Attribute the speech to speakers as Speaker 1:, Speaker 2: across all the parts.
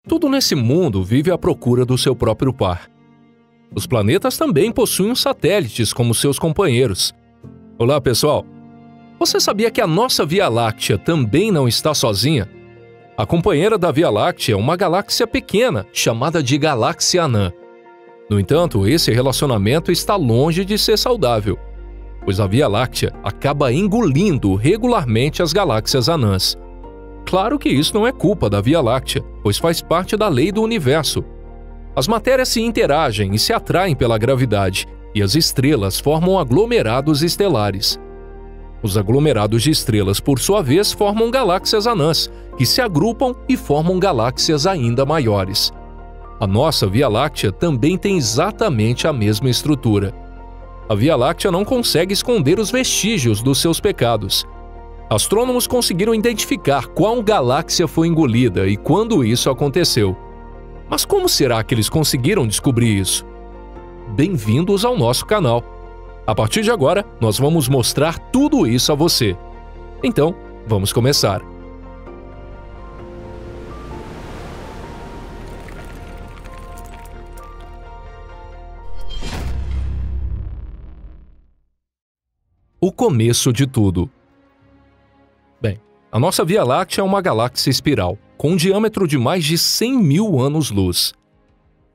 Speaker 1: Tudo nesse mundo vive à procura do seu próprio par. Os planetas também possuem satélites como seus companheiros. Olá, pessoal! Você sabia que a nossa Via Láctea também não está sozinha? A companheira da Via Láctea é uma galáxia pequena, chamada de galáxia anã. No entanto, esse relacionamento está longe de ser saudável, pois a Via Láctea acaba engolindo regularmente as galáxias anãs. Claro que isso não é culpa da Via Láctea, pois faz parte da lei do universo. As matérias se interagem e se atraem pela gravidade, e as estrelas formam aglomerados estelares. Os aglomerados de estrelas, por sua vez, formam galáxias anãs, que se agrupam e formam galáxias ainda maiores. A nossa Via Láctea também tem exatamente a mesma estrutura. A Via Láctea não consegue esconder os vestígios dos seus pecados. Astrônomos conseguiram identificar qual galáxia foi engolida e quando isso aconteceu. Mas como será que eles conseguiram descobrir isso? Bem-vindos ao nosso canal. A partir de agora, nós vamos mostrar tudo isso a você. Então, vamos começar. O começo de tudo. Bem, a nossa Via Láctea é uma galáxia espiral, com um diâmetro de mais de 100 mil anos-luz.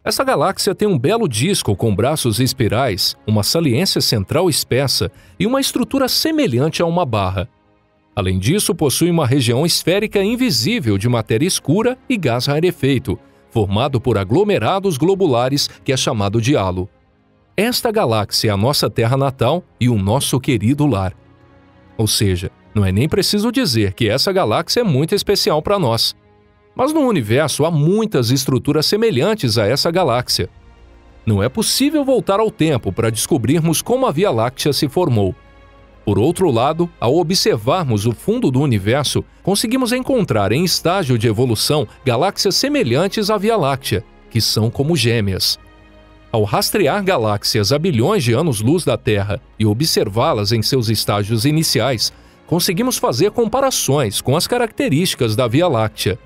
Speaker 1: Essa galáxia tem um belo disco com braços espirais, uma saliência central espessa e uma estrutura semelhante a uma barra. Além disso, possui uma região esférica invisível de matéria escura e gás rarefeito, formado por aglomerados globulares que é chamado de halo. Esta galáxia é a nossa Terra natal e o nosso querido lar. Ou seja, não é nem preciso dizer que essa galáxia é muito especial para nós. Mas no universo há muitas estruturas semelhantes a essa galáxia. Não é possível voltar ao tempo para descobrirmos como a Via Láctea se formou. Por outro lado, ao observarmos o fundo do universo, conseguimos encontrar em estágio de evolução galáxias semelhantes à Via Láctea, que são como gêmeas. Ao rastrear galáxias a bilhões de anos-luz da Terra e observá-las em seus estágios iniciais, conseguimos fazer comparações com as características da Via Láctea.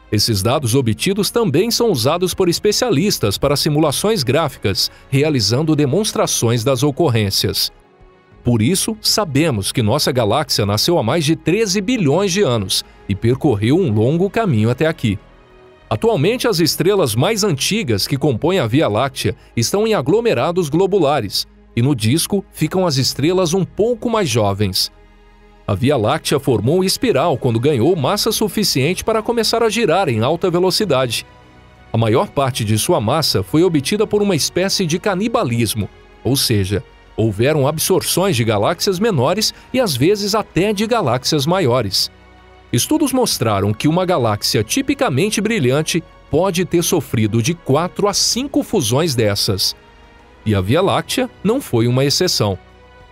Speaker 1: Esses dados obtidos também são usados por especialistas para simulações gráficas, realizando demonstrações das ocorrências. Por isso, sabemos que nossa galáxia nasceu há mais de 13 bilhões de anos e percorreu um longo caminho até aqui. Atualmente, as estrelas mais antigas que compõem a Via Láctea estão em aglomerados globulares, e no disco ficam as estrelas um pouco mais jovens. A Via Láctea formou espiral quando ganhou massa suficiente para começar a girar em alta velocidade. A maior parte de sua massa foi obtida por uma espécie de canibalismo, ou seja, houveram absorções de galáxias menores e às vezes até de galáxias maiores. Estudos mostraram que uma galáxia tipicamente brilhante pode ter sofrido de 4 a 5 fusões dessas. E a Via Láctea não foi uma exceção.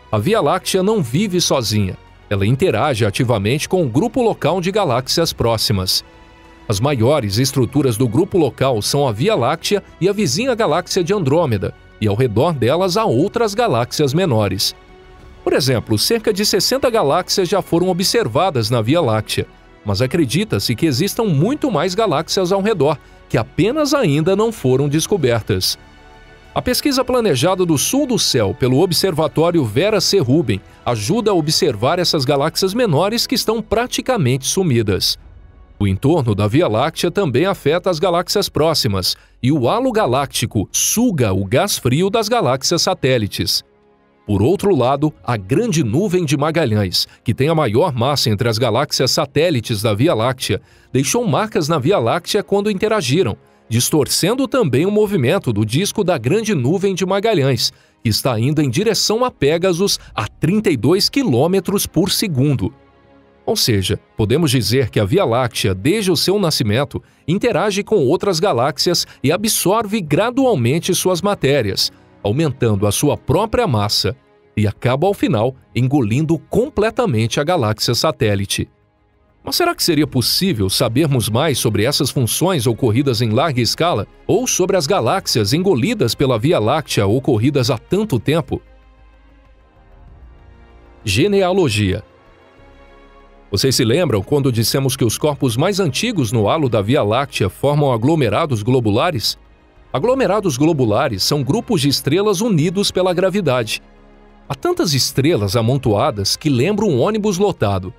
Speaker 1: A Via Láctea não vive sozinha. Ela interage ativamente com o grupo local de galáxias próximas. As maiores estruturas do grupo local são a Via Láctea e a vizinha galáxia de Andrômeda, e ao redor delas há outras galáxias menores. Por exemplo, cerca de 60 galáxias já foram observadas na Via Láctea, mas acredita-se que existam muito mais galáxias ao redor, que apenas ainda não foram descobertas. A pesquisa planejada do sul do céu pelo Observatório Vera C. Rubin ajuda a observar essas galáxias menores que estão praticamente sumidas. O entorno da Via Láctea também afeta as galáxias próximas, e o halo galáctico suga o gás frio das galáxias satélites. Por outro lado, a Grande Nuvem de Magalhães, que tem a maior massa entre as galáxias satélites da Via Láctea, deixou marcas na Via Láctea quando interagiram, distorcendo também o movimento do disco da Grande Nuvem de Magalhães, que está indo em direção a Pégasus a 32 km por segundo. Ou seja, podemos dizer que a Via Láctea, desde o seu nascimento, interage com outras galáxias e absorve gradualmente suas matérias, aumentando a sua própria massa, e acaba, ao final, engolindo completamente a galáxia satélite. Mas será que seria possível sabermos mais sobre essas funções ocorridas em larga escala ou sobre as galáxias engolidas pela Via Láctea ocorridas há tanto tempo? Genealogia. Vocês se lembram quando dissemos que os corpos mais antigos no halo da Via Láctea formam aglomerados globulares? Aglomerados globulares são grupos de estrelas unidos pela gravidade. Há tantas estrelas amontoadas que lembram um ônibus lotado.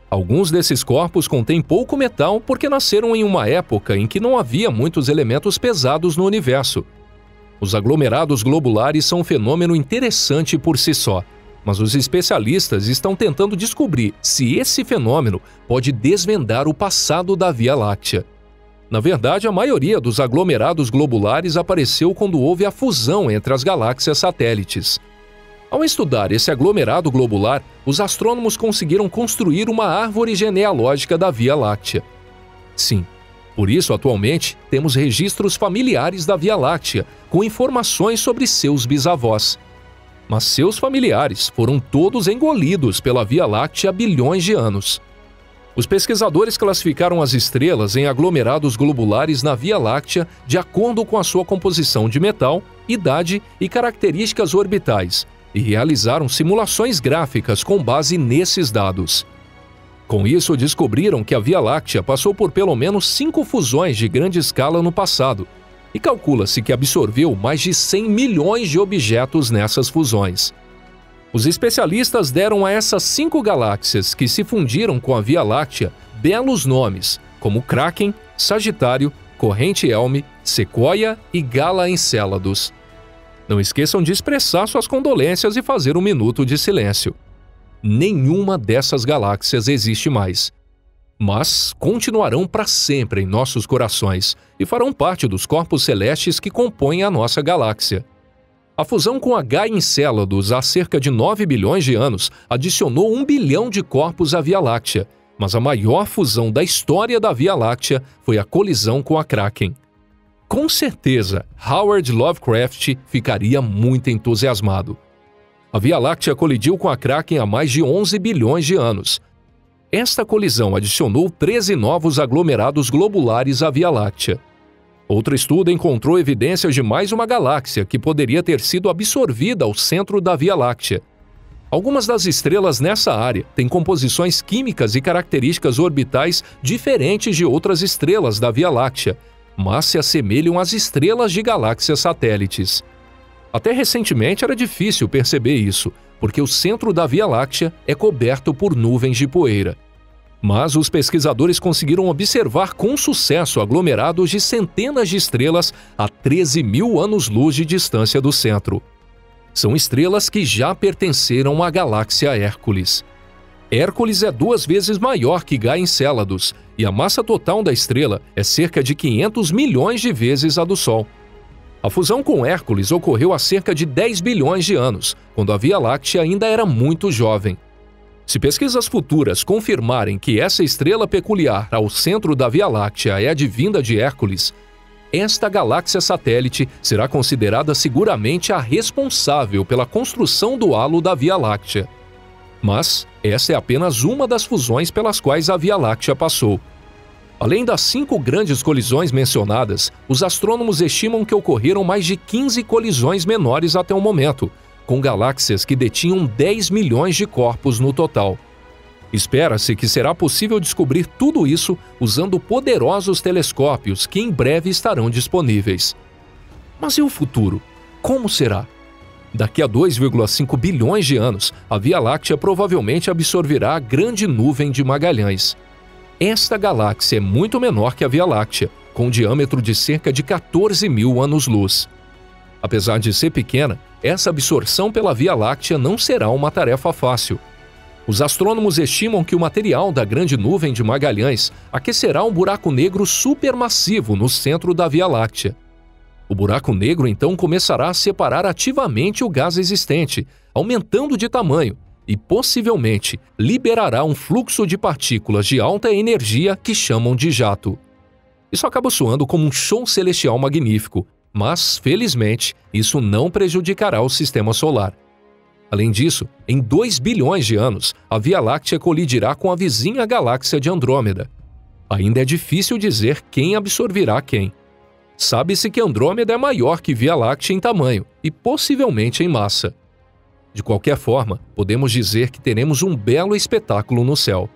Speaker 1: Alguns desses corpos contêm pouco metal porque nasceram em uma época em que não havia muitos elementos pesados no universo. Os aglomerados globulares são um fenômeno interessante por si só, mas os especialistas estão tentando descobrir se esse fenômeno pode desvendar o passado da Via Láctea. Na verdade, a maioria dos aglomerados globulares apareceu quando houve a fusão entre as galáxias satélites. Ao estudar esse aglomerado globular, os astrônomos conseguiram construir uma árvore genealógica da Via Láctea. Sim, por isso atualmente temos registros familiares da Via Láctea, com informações sobre seus bisavós. Mas seus familiares foram todos engolidos pela Via Láctea há bilhões de anos. Os pesquisadores classificaram as estrelas em aglomerados globulares na Via Láctea de acordo com a sua composição de metal, idade e características orbitais, e realizaram simulações gráficas com base nesses dados. Com isso, descobriram que a Via Láctea passou por pelo menos 5 fusões de grande escala no passado, e calcula-se que absorveu mais de 100 milhões de objetos nessas fusões. Os especialistas deram a essas 5 galáxias que se fundiram com a Via Láctea belos nomes, como Kraken, Sagitário, Corrente Elme, Sequoia e Gala Encélados. Não esqueçam de expressar suas condolências e fazer um minuto de silêncio. Nenhuma dessas galáxias existe mais, mas continuarão para sempre em nossos corações e farão parte dos corpos celestes que compõem a nossa galáxia. A fusão com H Encélados há cerca de 9 bilhões de anos adicionou 1 bilhão de corpos à Via Láctea, mas a maior fusão da história da Via Láctea foi a colisão com a Kraken. Com certeza, Howard Lovecraft ficaria muito entusiasmado. A Via Láctea colidiu com a Kraken há mais de 11 bilhões de anos. Esta colisão adicionou 13 novos aglomerados globulares à Via Láctea. Outro estudo encontrou evidências de mais uma galáxia que poderia ter sido absorvida ao centro da Via Láctea. Algumas das estrelas nessa área têm composições químicas e características orbitais diferentes de outras estrelas da Via Láctea, mas se assemelham às estrelas de galáxias satélites. Até recentemente era difícil perceber isso, porque o centro da Via Láctea é coberto por nuvens de poeira. Mas os pesquisadores conseguiram observar com sucesso aglomerados de centenas de estrelas a 13 mil anos-luz de distância do centro. São estrelas que já pertenceram à galáxia Hércules. Hércules é 2 vezes maior que Gaia Encélados, e a massa total da estrela é cerca de 500 milhões de vezes a do Sol. A fusão com Hércules ocorreu há cerca de 10 bilhões de anos, quando a Via Láctea ainda era muito jovem. Se pesquisas futuras confirmarem que essa estrela peculiar ao centro da Via Láctea é advinda de Hércules, esta galáxia satélite será considerada seguramente a responsável pela construção do halo da Via Láctea. Mas essa é apenas uma das fusões pelas quais a Via Láctea passou. Além das 5 grandes colisões mencionadas, os astrônomos estimam que ocorreram mais de 15 colisões menores até o momento, com galáxias que detinham 10 milhões de corpos no total. Espera-se que será possível descobrir tudo isso usando poderosos telescópios que em breve estarão disponíveis. Mas e o futuro? Como será? Daqui a 2,5 bilhões de anos, a Via Láctea provavelmente absorverá a Grande Nuvem de Magalhães. Esta galáxia é muito menor que a Via Láctea, com um diâmetro de cerca de 14 mil anos-luz. Apesar de ser pequena, essa absorção pela Via Láctea não será uma tarefa fácil. Os astrônomos estimam que o material da Grande Nuvem de Magalhães aquecerá um buraco negro supermassivo no centro da Via Láctea. O buraco negro então começará a separar ativamente o gás existente, aumentando de tamanho, e possivelmente liberará um fluxo de partículas de alta energia que chamam de jato. Isso acaba soando como um show celestial magnífico, mas, felizmente, isso não prejudicará o sistema solar. Além disso, em 2 bilhões de anos, a Via Láctea colidirá com a vizinha galáxia de Andrômeda. Ainda é difícil dizer quem absorverá quem. Sabe-se que Andrômeda é maior que Via Láctea em tamanho e possivelmente em massa. De qualquer forma, podemos dizer que teremos um belo espetáculo no céu.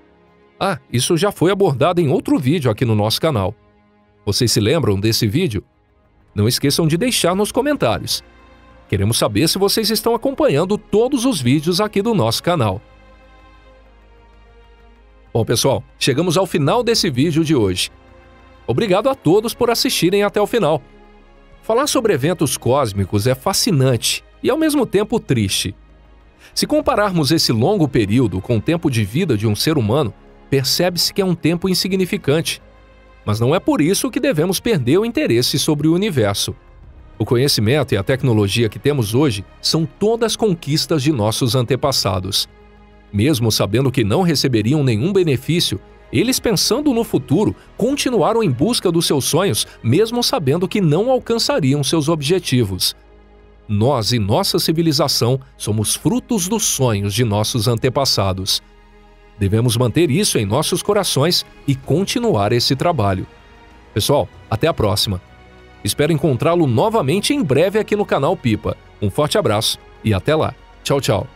Speaker 1: Ah, isso já foi abordado em outro vídeo aqui no nosso canal. Vocês se lembram desse vídeo? Não esqueçam de deixar nos comentários. Queremos saber se vocês estão acompanhando todos os vídeos aqui do nosso canal. Bom, pessoal, chegamos ao final desse vídeo de hoje. Obrigado a todos por assistirem até o final. Falar sobre eventos cósmicos é fascinante e ao mesmo tempo triste. Se compararmos esse longo período com o tempo de vida de um ser humano, percebe-se que é um tempo insignificante. Mas não é por isso que devemos perder o interesse sobre o universo. O conhecimento e a tecnologia que temos hoje são todas conquistas de nossos antepassados. Mesmo sabendo que não receberiam nenhum benefício, eles, pensando no futuro, continuaram em busca dos seus sonhos, mesmo sabendo que não alcançariam seus objetivos. Nós e nossa civilização somos frutos dos sonhos de nossos antepassados. Devemos manter isso em nossos corações e continuar esse trabalho. Pessoal, até a próxima. Espero encontrá-lo novamente em breve aqui no canal Pipa. Um forte abraço e até lá. Tchau, tchau.